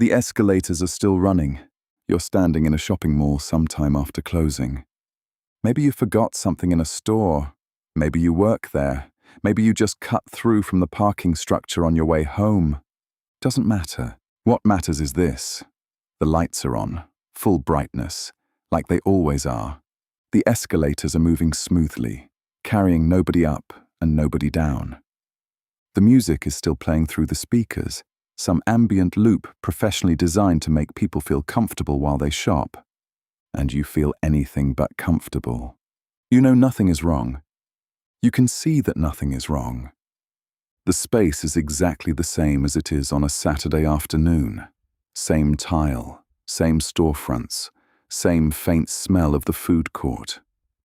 The escalators are still running. You're standing in a shopping mall sometime after closing. Maybe you forgot something in a store. Maybe you work there. Maybe you just cut through from the parking structure on your way home. Doesn't matter. What matters is this. The lights are on, full brightness, like they always are. The escalators are moving smoothly, carrying nobody up and nobody down. The music is still playing through the speakers, some ambient loop professionally designed to make people feel comfortable while they shop. And you feel anything but comfortable. You know nothing is wrong. You can see that nothing is wrong. The space is exactly the same as it is on a Saturday afternoon. Same tile, same storefronts, same faint smell of the food court.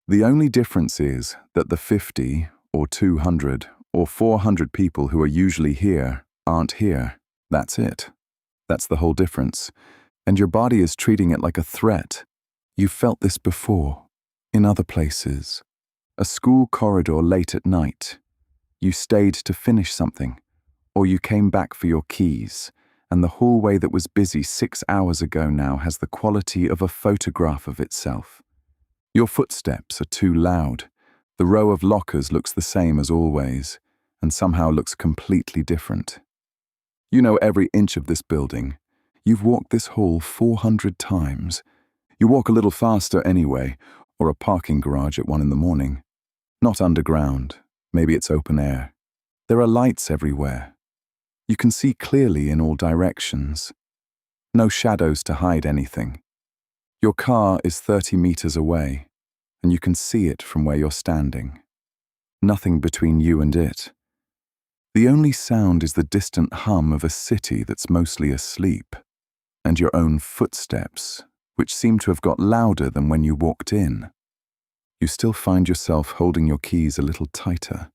The only difference is that the 50 or 200 or 400 people who are usually here aren't here. That's it. That's the whole difference. And your body is treating it like a threat. You've felt this before, in other places. A school corridor late at night. You stayed to finish something, or you came back for your keys, and the hallway that was busy 6 hours ago now has the quality of a photograph of itself. Your footsteps are too loud. The row of lockers looks the same as always, and somehow looks completely different. You know every inch of this building. You've walked this hall 400 times. You walk a little faster anyway, or a parking garage at 1 in the morning. Not underground. Maybe it's open air. There are lights everywhere. You can see clearly in all directions. No shadows to hide anything. Your car is 30 meters away, and you can see it from where you're standing. Nothing between you and it. The only sound is the distant hum of a city that's mostly asleep, and your own footsteps, which seem to have got louder than when you walked in. You still find yourself holding your keys a little tighter.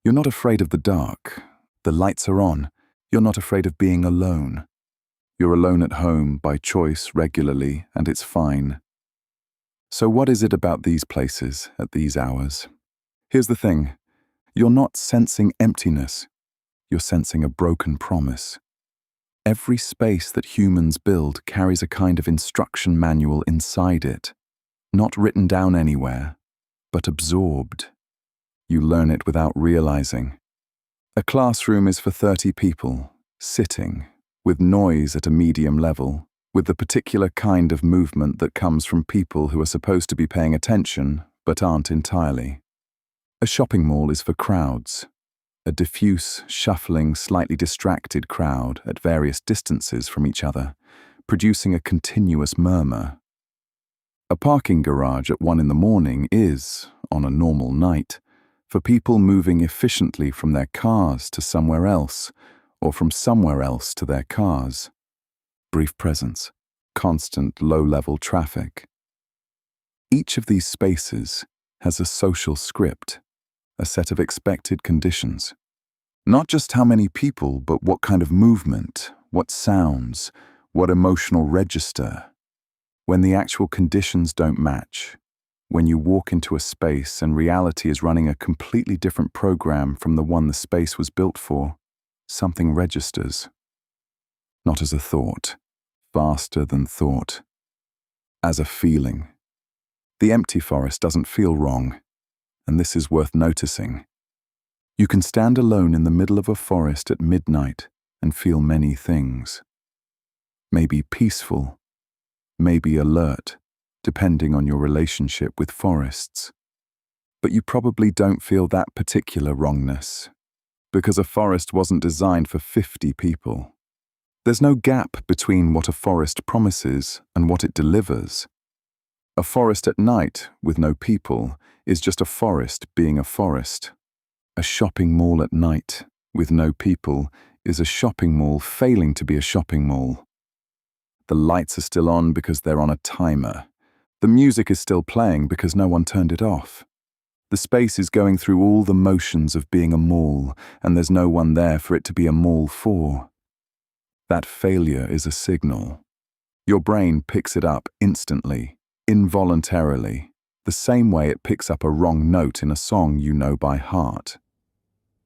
You're not afraid of the dark. The lights are on. You're not afraid of being alone. You're alone at home by choice regularly, and it's fine. So what is it about these places at these hours? Here's the thing. You're not sensing emptiness. You're sensing a broken promise. Every space that humans build carries a kind of instruction manual inside it, not written down anywhere, but absorbed. You learn it without realizing. A classroom is for 30 people, sitting, with noise at a medium level, with the particular kind of movement that comes from people who are supposed to be paying attention, but aren't entirely. A shopping mall is for crowds, a diffuse, shuffling, slightly distracted crowd at various distances from each other, producing a continuous murmur. A parking garage at 1 in the morning is, on a normal night, for people moving efficiently from their cars to somewhere else, or from somewhere else to their cars. Brief presence, constant low-level traffic. Each of these spaces has a social script, a set of expected conditions. Not just how many people, but what kind of movement, what sounds, what emotional register. When the actual conditions don't match, when you walk into a space and reality is running a completely different program from the one the space was built for, something registers. Not as a thought, faster than thought. As a feeling. The empty forest doesn't feel wrong. And this is worth noticing. You can stand alone in the middle of a forest at midnight and feel many things. Maybe peaceful, maybe alert, depending on your relationship with forests. But you probably don't feel that particular wrongness, because a forest wasn't designed for 50 people. There's no gap between what a forest promises and what it delivers. A forest at night, with no people, is just a forest being a forest. A shopping mall at night, with no people, is a shopping mall failing to be a shopping mall. The lights are still on because they're on a timer. The music is still playing because no one turned it off. The space is going through all the motions of being a mall, and there's no one there for it to be a mall for. That failure is a signal. Your brain picks it up instantly, involuntarily, the same way it picks up a wrong note in a song you know by heart.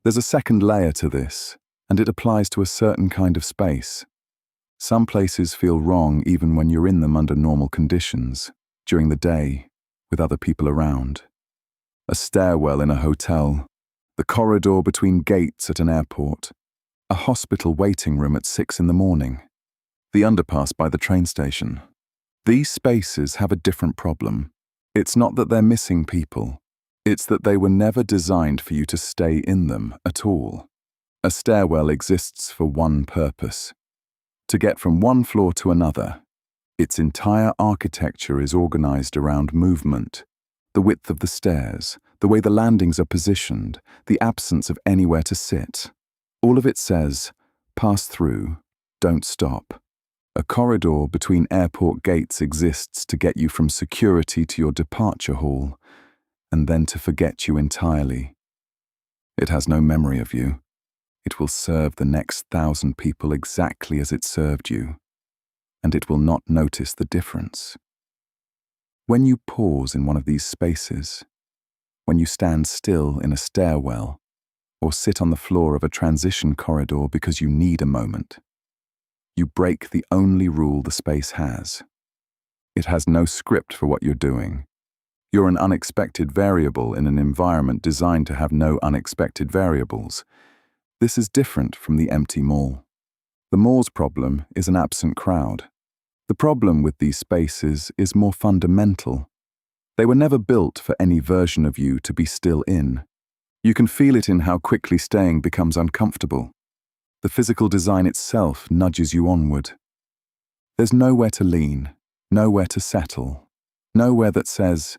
There's a second layer to this, and it applies to a certain kind of space. Some places feel wrong even when you're in them under normal conditions, during the day, with other people around. A stairwell in a hotel, the corridor between gates at an airport, a hospital waiting room at 6 in the morning, the underpass by the train station. These spaces have a different problem. It's not that they're missing people. It's that they were never designed for you to stay in them at all. A stairwell exists for one purpose: to get from one floor to another. Its entire architecture is organized around movement, the width of the stairs, the way the landings are positioned, the absence of anywhere to sit. All of it says, pass through, don't stop. A corridor between airport gates exists to get you from security to your departure hall, and then to forget you entirely. It has no memory of you. It will serve the next 1,000 people exactly as it served you, and it will not notice the difference. When you pause in one of these spaces, when you stand still in a stairwell, or sit on the floor of a transition corridor because you need a moment, you break the only rule the space has. It has no script for what you're doing. You're an unexpected variable in an environment designed to have no unexpected variables. This is different from the empty mall. The mall's problem is an absent crowd. The problem with these spaces is more fundamental. They were never built for any version of you to be still in. You can feel it in how quickly staying becomes uncomfortable. The physical design itself nudges you onward. There's nowhere to lean, nowhere to settle, nowhere that says,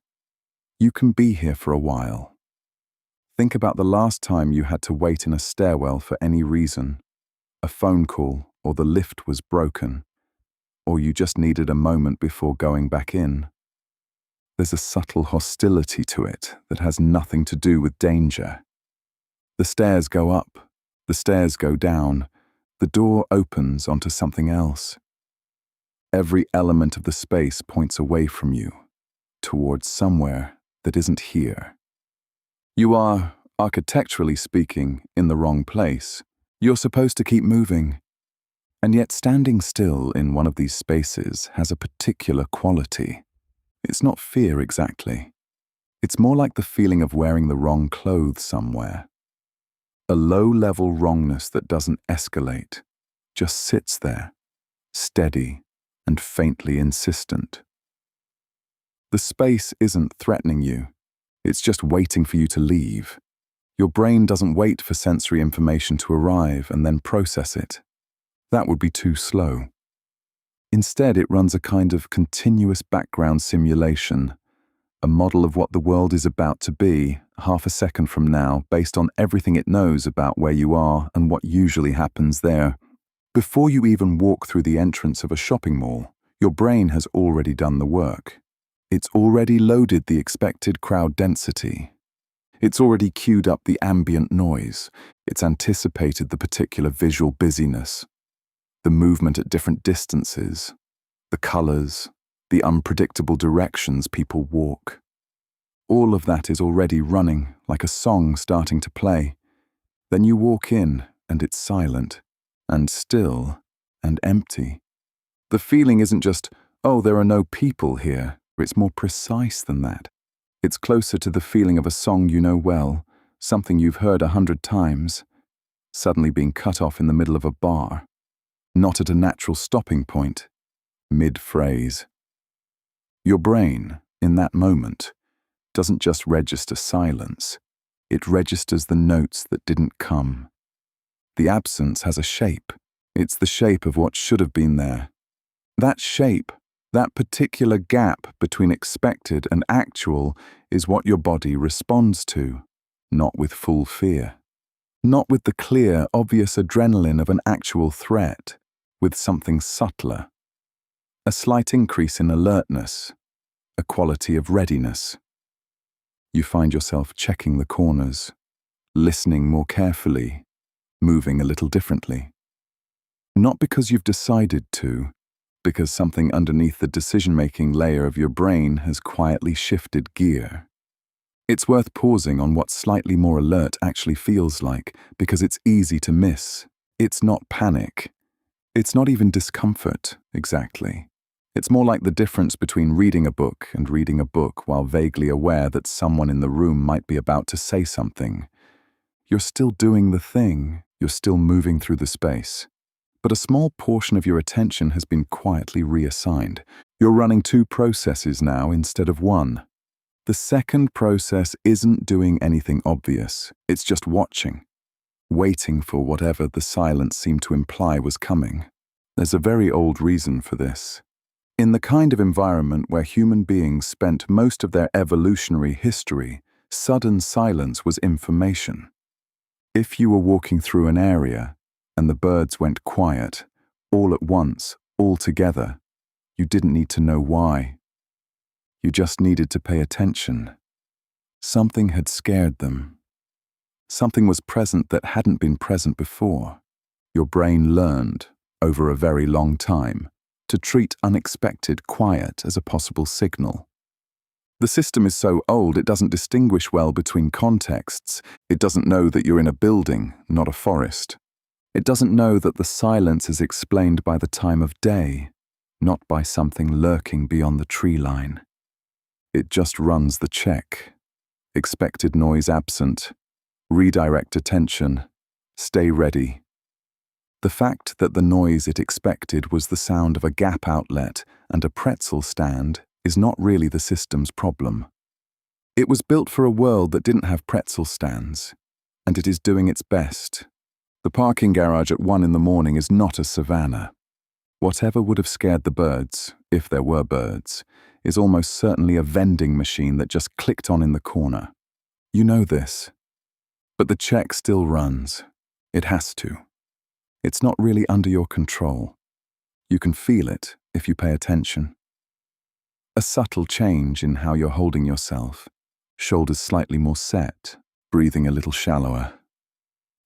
you can be here for a while. Think about the last time you had to wait in a stairwell for any reason. A phone call, or the lift was broken, or you just needed a moment before going back in. There's a subtle hostility to it that has nothing to do with danger. The stairs go up, the stairs go down, the door opens onto something else. Every element of the space points away from you, towards somewhere that isn't here. You are, architecturally speaking, in the wrong place. You're supposed to keep moving. And yet standing still in one of these spaces has a particular quality. It's not fear exactly. It's more like the feeling of wearing the wrong clothes somewhere. A low-level wrongness that doesn't escalate, just sits there, steady and faintly insistent. The space isn't threatening you. It's just waiting for you to leave. Your brain doesn't wait for sensory information to arrive and then process it. That would be too slow. Instead, it runs a kind of continuous background simulation, a model of what the world is about to be half a second from now based on everything it knows about where you are and what usually happens there. Before you even walk through the entrance of a shopping mall, your brain has already done the work. It's already loaded the expected crowd density. It's already queued up the ambient noise. It's anticipated the particular visual busyness, the movement at different distances, the colors, the unpredictable directions people walk. All of that is already running like a song starting to play. Then you walk in and it's silent and still and empty. The feeling isn't just, oh, there are no people here. It's more precise than that. It's closer to the feeling of a song you know well, something you've heard 100 times, suddenly being cut off in the middle of a bar, not at a natural stopping point, mid-phrase. Your brain, in that moment, doesn't just register silence, it registers the notes that didn't come. The absence has a shape. It's the shape of what should have been there. That shape, that particular gap between expected and actual, is what your body responds to, not with full fear. Not with the clear, obvious adrenaline of an actual threat, with something subtler. A slight increase in alertness, a quality of readiness. You find yourself checking the corners, listening more carefully, moving a little differently. Not because you've decided to, because something underneath the decision-making layer of your brain has quietly shifted gear. It's worth pausing on what slightly more alert actually feels like, because it's easy to miss. It's not panic. It's not even discomfort, exactly. It's more like the difference between reading a book and reading a book while vaguely aware that someone in the room might be about to say something. You're still doing the thing, you're still moving through the space. But a small portion of your attention has been quietly reassigned. You're running two processes now instead of one. The second process isn't doing anything obvious, it's just watching, waiting for whatever the silence seemed to imply was coming. There's a very old reason for this. In the kind of environment where human beings spent most of their evolutionary history, sudden silence was information. If you were walking through an area and the birds went quiet, all at once, all together, you didn't need to know why. You just needed to pay attention. Something had scared them. Something was present that hadn't been present before. Your brain learned, over a very long time, to treat unexpected quiet as a possible signal. The system is so old it doesn't distinguish well between contexts. It doesn't know that you're in a building, not a forest. It doesn't know that the silence is explained by the time of day, not by something lurking beyond the tree line. It just runs the check. Expected noise absent. Redirect attention. Stay ready. The fact that the noise it expected was the sound of a gap outlet and a pretzel stand is not really the system's problem. It was built for a world that didn't have pretzel stands, and it is doing its best. The parking garage at 1 in the morning is not a savanna. Whatever would have scared the birds, if there were birds, is almost certainly a vending machine that just clicked on in the corner. You know this. But the check still runs. It has to. It's not really under your control. You can feel it if you pay attention. A subtle change in how you're holding yourself, shoulders slightly more set, breathing a little shallower.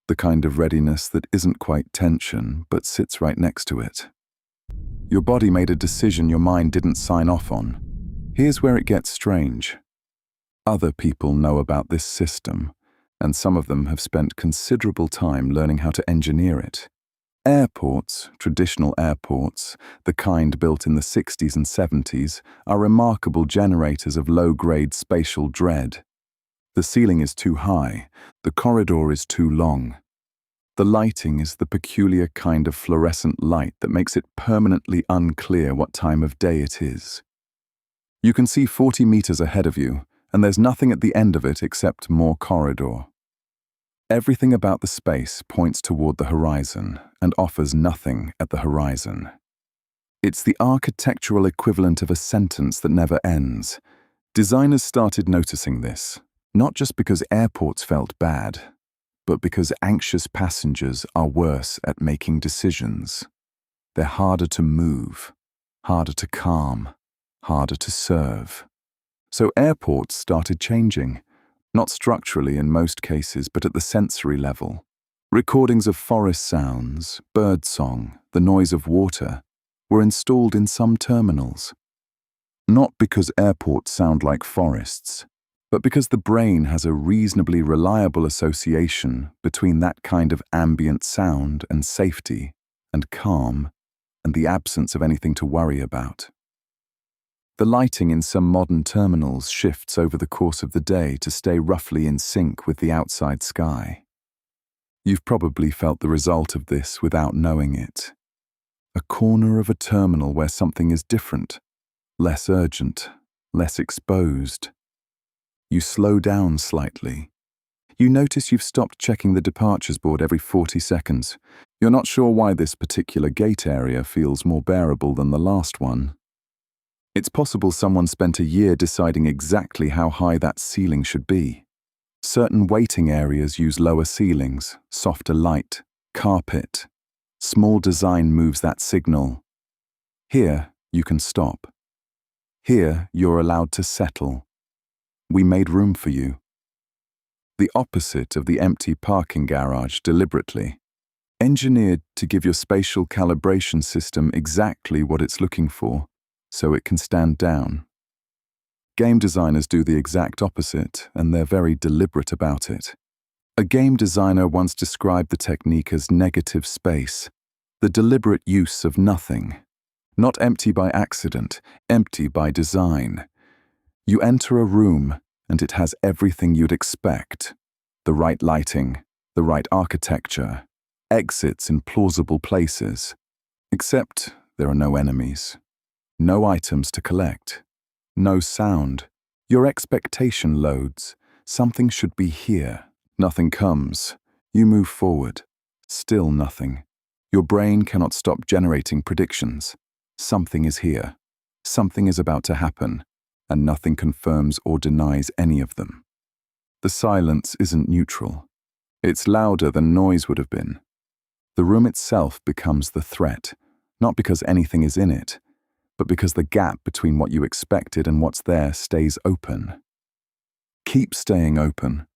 The kind of readiness that isn't quite tension, but sits right next to it. Your body made a decision your mind didn't sign off on. Here's where it gets strange. Other people know about this system, and some of them have spent considerable time learning how to engineer it. Airports, traditional airports, the kind built in the 60s and 70s, are remarkable generators of low-grade spatial dread. The ceiling is too high, the corridor is too long. The lighting is the peculiar kind of fluorescent light that makes it permanently unclear what time of day it is. You can see 40 meters ahead of you, and there's nothing at the end of it except more corridor. Everything about the space points toward the horizon and offers nothing at the horizon. It's the architectural equivalent of a sentence that never ends. Designers started noticing this, not just because airports felt bad, but because anxious passengers are worse at making decisions. They're harder to move, harder to calm, harder to serve. So airports started changing. Not structurally in most cases, but at the sensory level. Recordings of forest sounds, bird song, the noise of water, were installed in some terminals. Not because airports sound like forests, but because the brain has a reasonably reliable association between that kind of ambient sound and safety, and calm, and the absence of anything to worry about. The lighting in some modern terminals shifts over the course of the day to stay roughly in sync with the outside sky. You've probably felt the result of this without knowing it. A corner of a terminal where something is different, less urgent, less exposed. You slow down slightly. You notice you've stopped checking the departures board every 40 seconds. You're not sure why this particular gate area feels more bearable than the last one. It's possible someone spent a year deciding exactly how high that ceiling should be. Certain waiting areas use lower ceilings, softer light, carpet. Small design moves that signal. Here, you can stop. Here, you're allowed to settle. We made room for you. The opposite of the empty parking garage deliberately. Engineered to give your spatial calibration system exactly what it's looking for, so it can stand down. Game designers do the exact opposite, and they're very deliberate about it. A game designer once described the technique as negative space. the deliberate use of nothing. Not empty by accident, empty by design. You enter a room, and it has everything you'd expect. The right lighting, the right architecture, exits in plausible places. Except there are no enemies. No items to collect. No sound. Your expectation loads. Something should be here. Nothing comes. You move forward. Still nothing. Your brain cannot stop generating predictions. Something is here. Something is about to happen, and nothing confirms or denies any of them. The silence isn't neutral. It's louder than noise would have been. The room itself becomes the threat, not because anything is in it, but because the gap between what you expected and what's there stays open. Keep staying open,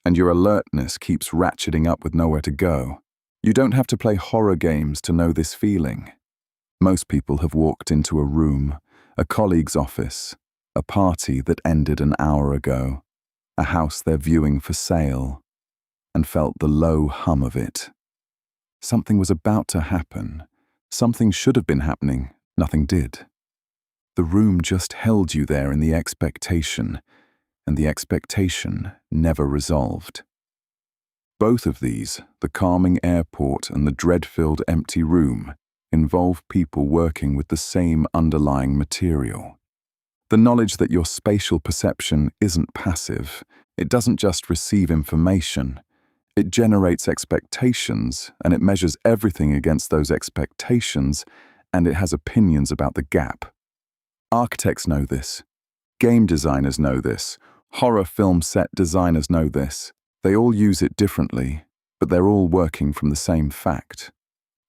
and your alertness keeps ratcheting up with nowhere to go. You don't have to play horror games to know this feeling. Most people have walked into a room, a colleague's office, a party that ended an hour ago, a house they're viewing for sale, and felt the low hum of it. Something was about to happen. Something should have been happening. Nothing did. The room just held you there in the expectation, and the expectation never resolved. Both of these, the calming airport and the dread-filled empty room, involve people working with the same underlying material. The knowledge that your spatial perception isn't passive. It doesn't just receive information. It generates expectations, and it measures everything against those expectations, and it has opinions about the gap. Architects know this. Game designers know this. Horror film set designers know this. They all use it differently, but they're all working from the same fact.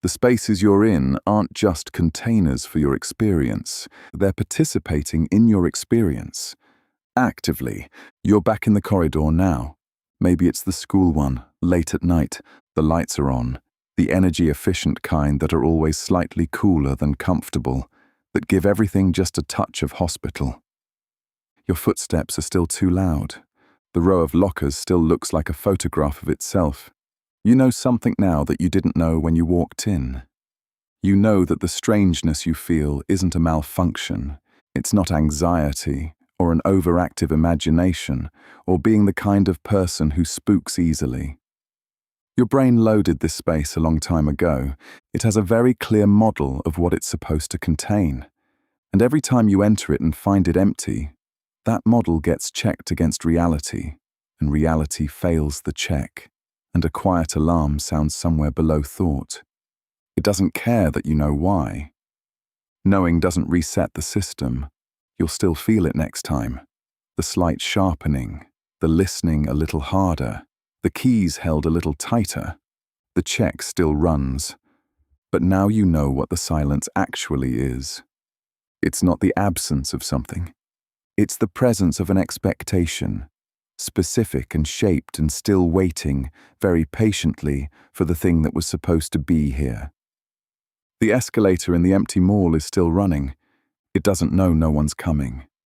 The spaces you're in aren't just containers for your experience. They're participating in your experience. Actively. You're back in the corridor now. Maybe it's the school one, late at night. The lights are on. The energy-efficient kind that are always slightly cooler than comfortable, that give everything just a touch of hospital. Your footsteps are still too loud. The row of lockers still looks like a photograph of itself. You know something now that you didn't know when you walked in. You know that the strangeness you feel isn't a malfunction. It's not anxiety, or an overactive imagination, or being the kind of person who spooks easily. Your brain loaded this space a long time ago. It has a very clear model of what it's supposed to contain. And every time you enter it and find it empty, that model gets checked against reality, and reality fails the check, and a quiet alarm sounds somewhere below thought. It doesn't care that you know why. Knowing doesn't reset the system. You'll still feel it next time. The slight sharpening, the listening a little harder, the keys held a little tighter. The check still runs. But now you know what the silence actually is. It's not the absence of something. It's the presence of an expectation, specific and shaped and still waiting, very patiently, for the thing that was supposed to be here. The escalator in the empty mall is still running. It doesn't know no one's coming.